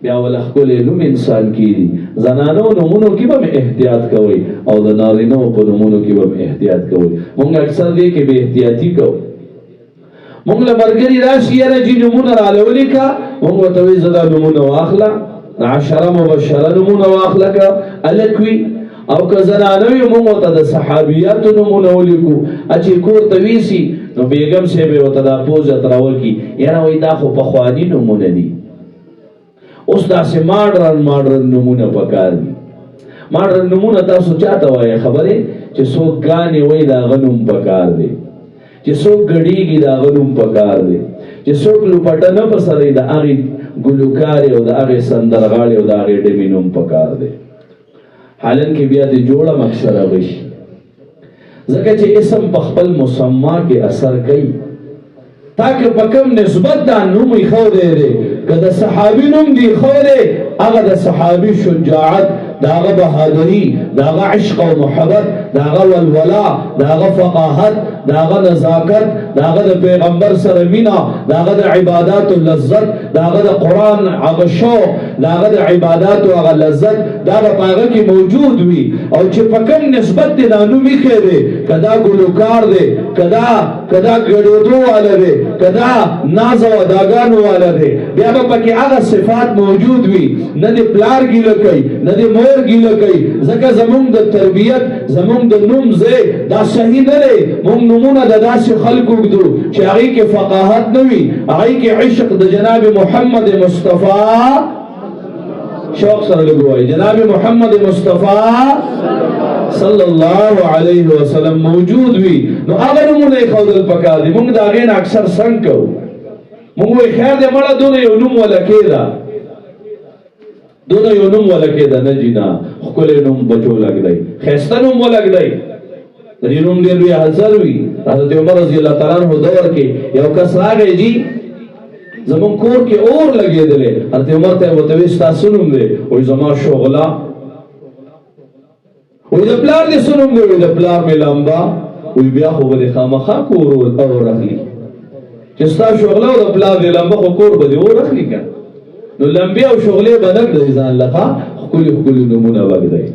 بیا ول خپل علم انسان کیږي زنانو نمونو کې به احتیاط کوي او د نارینو په نمونو کې به احتیاط کوي مونږ اکثر دې کې به احتیاطي کوو مونږ له مرګري راشي یاره چې نمونه رالولې کا مونږ ورته وایي زه دا نمونه واخله 10 مبشره نمونه واخله که هلک وي او که زنانه وي مونږ ورته د صحابیاتو نمونه ولیکو چې کور ته ویسي نو بیګم صاحب یې ورته دا پوزه تراوکي یاره وایي دا خو پخواني نمونه دي اوس داسې ماډرن نمونه پکار دي ماډرن نمونه تاسو چاته وایي خبرې چې څوک ګانې وایي د هغه نوم پکار دی چې څوک ګډېږي د هغه نوم پکار دی چې څوک لوپټه نه په سر د هغې ګلوکارې او د هغې سندرغاړې او د هغې ډمې نوم پکار دی حالن کې بیا د جوړه مکسره بشي ځکه چې اسم په خپل مسما کې اثر کوي تاکه په کوم نسبت دا نوم ایښودی دی که د صحابي نوم دی ایښودی هغه د صحابي شجاعت د هغه بهادري د هغه عشق او محبت د هغه ولولا د هغه فقاهت د هغه نزاکت د هغه د پیغمبر سره مینه د هغه د عباداتو لذت د هغه د قرآن هغه شوق د هغه د عباداتو هغه لذت دا به په هغه کې موجود وي او چې په کوم نسبت دی دا نوم ایښی دی که دا ګلوکار دی که دا ګډېدو والا دی که دا ناز او اداګانو والا دی بیا به پکې هغه صفات موجود وي نه د پلار ګیله کوي نه د مور ګیله کوي ځکه زمونږ د تربیت زمونږ د نوم ځای دا صحیح نه دی مونږ نومونه د داسې خلکو ږدو چې هغې کې فقاهت نه وي هغې کې عشق د جناب محمد مصطفی شوق سره لږ وایي جناب محمد مصطفی صلی الله علیه وسلم موجود وي نو هغه نومونه ایښودل پکار دي مونږ د هغې نه اکثر څنګ کوو مونږ وایي خیر دی مړه دونه یو نوم ولکې ده دونه یو نوم ولکې ده نه جي نه ښکلی نوم بچو لږ دی ښایسته نوم ولږ دی د دې نوم ډېر لوی اثر وي حضرت عمر رضی الله تعالی عنه دور کې یو کس راغی جي زمونږ کور کې اور لګېدلی حضرت عمر ته یې ورته وایي ستا څه نوم دی وایي زما شغله وایي د پلار دې څه نوم دی وایي د پلار مې لمبا وایي بیا خو به دې خامخا کور اور اخلي چې ستا شغله او د پلار دې لمبه خو کور به دې اور اخلي که نو لمبې او شغلې به نه ږدئ ځان لخوا ښکلي ښکلي نومونه به ږدئ